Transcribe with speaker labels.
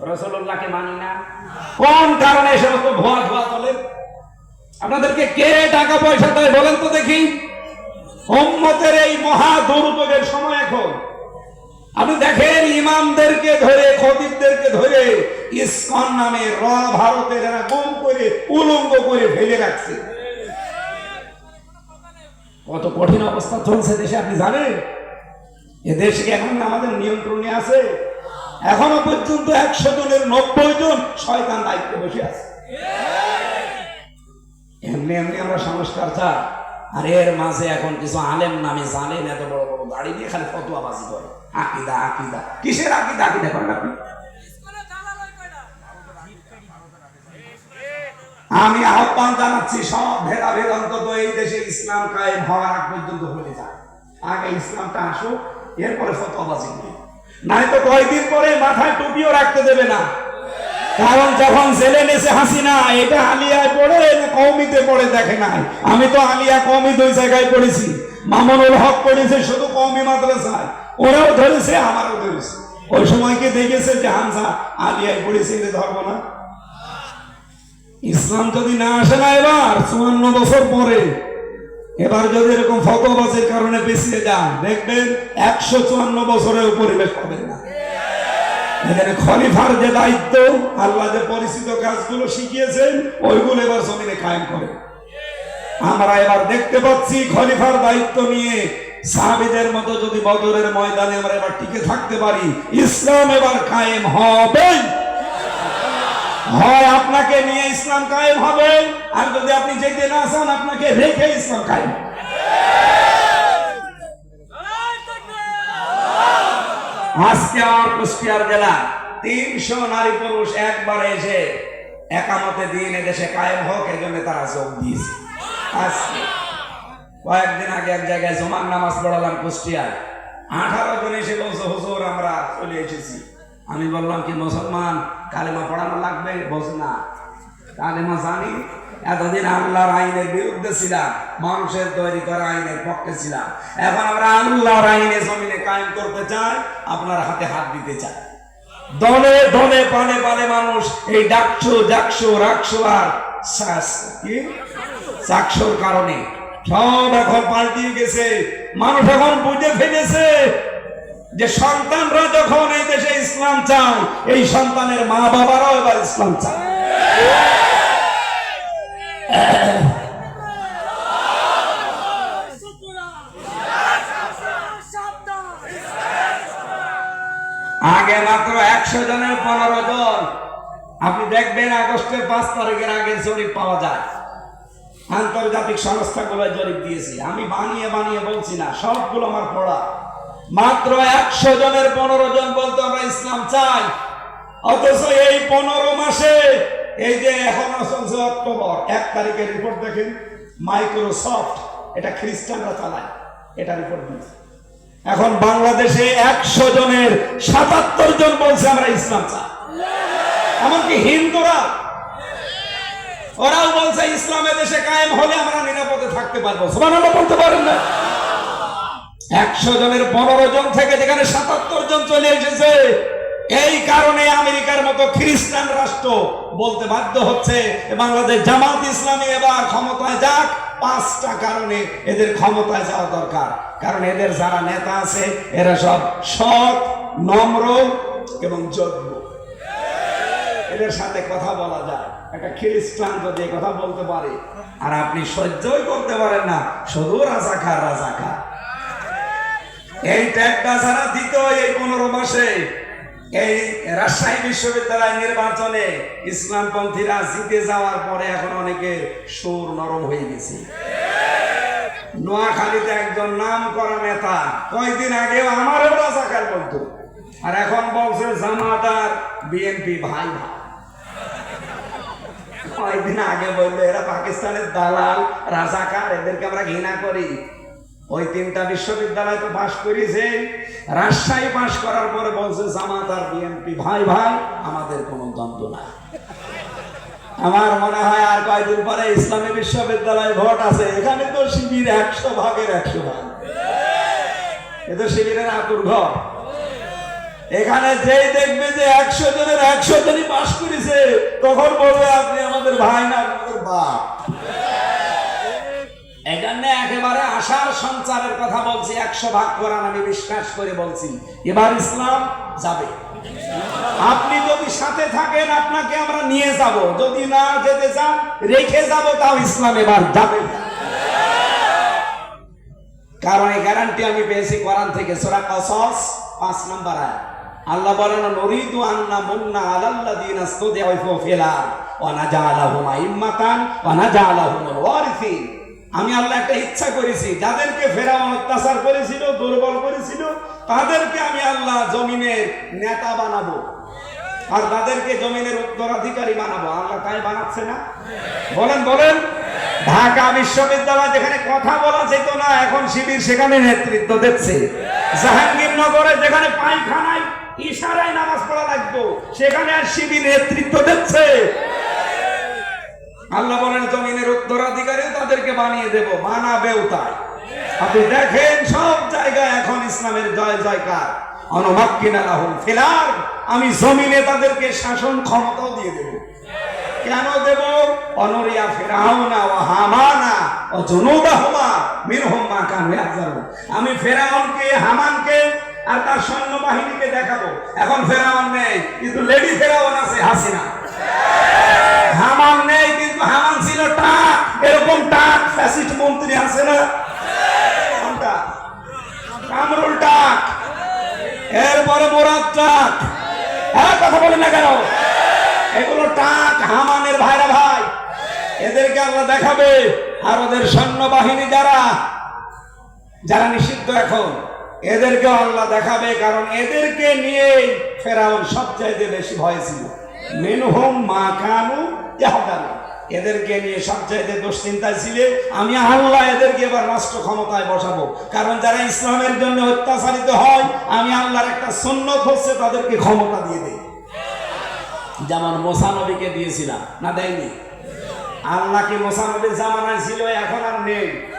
Speaker 1: রাসূলুল্লাহকে মানি না? কোন কারণে এই সমস্ত ভুয়া ভুয়া চলে? আপনাদেরকে কে টাকা পয়সা দেয় বলেন তো দেখি? উম্মতের এই মহা দুর্যোগের সময় এখন আপনি দেখেন, ইমামদেরকে ধরে, খতিবদেরকে ধরে ইসকন নামে ভারতের এরা গুম করে উলঙ্গ করে ফেলে রাখছে। কত কঠিন অবস্থা চলছে দেশে আপনি জানেন? এ দেশকে এখন আমাদের নিয়ন্ত্রণে আছে। এখনো পর্যন্ত 100 জনের 90 জন শয়তান দায়িত্বে বসে আছে। এমনি এমনি আমরা সংস্কার চাই, আর এর মাঝে এখন কিছু আলেম নামে জানেন এত বড় বড় গাড়ি নিয়ে খালি ফতোয়াবাজি করে। আকিদা আকিদা, কিসের আকিদা? আকিদা করেন আপনি? আমি আহ্বান জানাচ্ছি, সব ভেদাভেদ অন্তত এই দেশে ইসলাম কায়েম হওয়ার আগ পর্যন্ত হয়ে যায়। আগে ইসলামটা আসুক, এরপরে ফতোয়াবাজি করি। নাই তো কয়েকদিন পরে মাথায় টুপিও রাখতে দেবে না। কারণ যখন জেলে নেছে হাসিনা, এটা আলিয়ায় পড়ে না কওমিতে পড়ে দেখে নাই। আমি তো আলিয়া কওমি 2 জায়গায় পড়েছি। মামুনুল হক পড়েছে শুধু কওমি মাদ্রাসায়, ওরাও ধরেছে আমারও ধরেছে। ওই সময় কি দেখেছে যে হামজা আলিয়ায় পড়েছে, এটা ধরবো না? ইসলাম যদি না আসে না এবার 54 বছর পরে, এবার যদি এরকম ফতোয়াবাজির কারণে পিছিয়ে যান, দেখবেন 154 বছরেও পরিবেশ পাবেন না। এখানে খলিফার যে দায়িত্ব, আল্লাহ যে পরিচিত কাজগুলো শিখিয়েছেন, ওইগুলো এবার জমিনে কায়েম করে। আমরা এবার দেখতে পাচ্ছি খলিফার দায়িত্ব নিয়ে সাহাবীদের মতো যদি বদরের ময়দানে আমরা এবার টিকে থাকতে পারি, ইসলাম এবার কায়েম হবে। হয় আপনাকে নিয়ে ইসলাম কায়েম হবে, আর যদি আপনি যেতে না চান, আপনাকে রেখে ইসলাম কায়েম হবে। আজকে আমার কুষ্টিয়ার জেলা 300 নারী পুরুষ একবারে এসে একামতে দিন এদেশে কায়েম হোক, এই জন্য তারা যোগ দিয়েছে। আজকে কয়েকদিন আগে এক জায়গায় জুমার নামাজ পড়ালাম কুষ্টিয়ায়, 18 জন এসে বলছে, হুজুর আমরা চলে এসেছি। আমি বললাম কি মুসলমান, কালেমা পড়ানো লাগবে? বলছে না, কালেমা জানি, এতদিন আল্লাহর আইনের বিরুদ্ধে ছিলাম, মানুষের তৈরি করা আইনের পক্ষে ছিলাম, এখন আমরা আল্লাহর আইনে জমিনে কায়েম করতে চাই, আপনার হাতে হাত দিতে চাই। দলে দলে পালে পালে মানুষ এই ডাকছো জাকছো রাখছো আর কি চাকসোর কারণে সব এখন পাল্টিয়ে গেছে। মানুষ এখন বুঝে ফেলেছে যে সন্তানরা যখন এই দেশে ইসলাম চায়, এই সন্তানের মা বাবারাও এবার ইসলাম চায়। আগে মাত্র 100 জনের 15 জন। আপনি দেখবেন আগস্টের 5 তারিখের আগে জরিপ পাওয়া যায়। আন্তর্জাতিক সংস্থাগুলো জরিপ দিয়েছে, আমি বানিয়ে বানিয়ে বলছি না, সবগুলো আমার পড়া। মাত্র 100 জনের 15 জন বলতে আমরা ইসলাম চাই। অথচ এই 15 মাসে, এই যে এখনো চলছে অক্টোবর 1 তারিখের রিপোর্ট দেখেন, মাইক্রোসফট, এটা খ্রিস্টানরা চালায়, এটা রিপোর্ট দিয়েছে। এখন বাংলাদেশে 100 জনের 77 জন বলছে আমরা ইসলাম চাই। এমনকি হিন্দুরা, ওরাও বলছে ইসলামের দেশে কায়েম হলে আমরা নিরাপদে থাকতে পারবো। সুবহানাল্লাহ বলতে পারেন না? 100 জনের 15 জন থেকে যেখানে 77 জন চলে এসেছে, এই কারণে আমেরিকার মতো খ্রিস্টান রাষ্ট্র বলতে বাধ্য হচ্ছে বাংলাদেশ জামাত ইসলামী এবার ক্ষমতায় যাক। 5টা কারণে এদের ক্ষমতায় যাওয়া দরকার। কারণ এদের যারা নেতা আছে, এরা সব সৎ, নম্র এবং যোগ্য। এদের সাথে কথা বলা যায়। একটা খ্রিস্টান যদি কথা বলতে পারে আর আপনি সহ্যই করতে পারেন না, শুধু রাজাকার রাজাকার। এই ট্যাগটা যারা দিত এই 15 মাসে, এই রাজশাহী বিশ্ববিদ্যালয় নির্বাচনে ইসলামপন্থীরা জিতে যাওয়ার পরে এখন অনেকে সুর নরম হয়ে গেছে। নোয়াখালীতে একজন নাম করা নেতা কয়েকদিন আগে আমারও রাজাকার বলতো, আর এখন বলছে জামাত আর বিএনপি ভাই ভাই। কয়েকদিন আগে বললো এরা পাকিস্তানের দালাল রাজাকার, এদেরকে আমরা ঘৃণা করি। ওই 3টা বিশ্ববিদ্যালয় তো পাশ করেছে, রাজশাহী পাশ করার পরে বলছে জামাত আর বিএনপি ভাই ভাই, আমাদের কোনো দ্বন্দ্ব নাই। আমার মনে হয় আর কয়েকদিন পরে ইসলামী বিশ্ববিদ্যালয় ভোট আছে, এখানে তো শিবির 100 ভাগের 100 ভাগ। এ তো শিবিরের আতুর ঘর। এখানে যেই দেখবে যে 100 জনের 100 জনই পাস করেছে, তখন বলবে আপনি আমাদের ভাই না, আমাদের বাপ। এখানে একেবারে আশার সঞ্চারের কথা বলছি। 100 ভাগ কোরআন আমি বিশ্বাস করে বলছি, এবার ইসলাম যাবে। আপনি যদি সাথে থাকেন আপনাকে আমরা নিয়ে যাব, যদি না যেতে চান রেখে যাব, তাও ইসলাম এবার যাবে। কারণ এই গ্যারান্টি আমি পেয়েছি কোরআন থেকে, সূরা কসস 5 নম্বর আয়াত। আল্লাহ বলেন, নুরিদু আন্না মুন্না আলাল্লাযিনা ইসতুদিফু ফিল আরদ ওয়া নাজআলাহুম আইম্মাতান ওয়া নাজআলাহুমুল ওয়ারিসিন। আমি আল্লাহ একটা ইচ্ছা করেছি, যাদেরকে ফেরাউন অত্যাচার করেছিল, দুর্বল করেছিল, তাদেরকে আমি আল্লাহ জমিনের নেতা বানাবো, আর তাদেরকে জমিনের উত্তরাধিকারী বানাবো। আল্লাহ তাই বানাচ্ছে না? বলেন বলেন। ঢাকা বিশ্ববিদ্যালয় যেখানে কথা বলা যেত না, এখন শিবির সেখানে নেতৃত্ব দিচ্ছে। জাহাঙ্গীরনগরে যেখানে পায়খানায় ইশারায় নামাজ পড়া লাগতো, সেখানে আর শিবির নেতৃত্ব দিচ্ছে। আল্লাহ বলেন জমিনের উত্তরাধিকারীও তাদেরকে বানিয়ে দেব, বানাবেও তাই। আপনি দেখেন সব জায়গায় এখন ইসলামের জয় জয়কার। অনুমাক্কিনা লাহুম ফিল আরদ, আমি জমিনে তাদেরকে শাসন ক্ষমতাও দিয়ে দেব। কেন দেব? অনরিয়া ফিরাউনা ওয়া হামানা ওয়া জুনুদাহুমা মিনহুম মা কানু ইয়াহজারুন। আমি ফিরাউনকে, হামানকে আর তার সৈন্যবাহিনীকে দেখাবো। এখন ফিরাউন নেই, কিন্তু লেডি ফিরাউন আছে, হাসিনা। হামান নেই, কিন্তু হামান ছিল টাক, এরকম টাক ফ্যাসিস্ট মন্ত্রী আছে না? কোনটা? কামরুল টাক, এরপরে মোরাদ টাক। কথা বলেন না কেন? এগুলো টাক, হামানের ভাইরা ভাই। এদেরকে আল্লাহ দেখাবে। আর ওদের সৈন্যবাহিনী যারা যারা নিষিদ্ধ এখন, এদেরকে আল্লাহ দেখাবে। কারণ এদেরকে নিয়ে ফেরাউন সবচাইতে বেশি ভয় ছিল। মিনহুম মা কানু ইয়াহজারুন, এদেরকে নিয়ে সবচাইতে দুশ্চিন্তায় ছিল। আমি আল্লাহ এদেরকে এবার রাষ্ট্র ক্ষমতায় বসাবো। কারণ যারা ইসলামের জন্য অত্যাচারিত হয়, আমি আল্লাহর একটা সুন্নত হচ্ছে তাদেরকে ক্ষমতা দিয়ে দেই। যেমন মুসা নবীকে দিয়েছিলাম, না দেয়নি? আল্লাহ কি মুসা নবীর জামানায় ছিল, এখন আর নেই।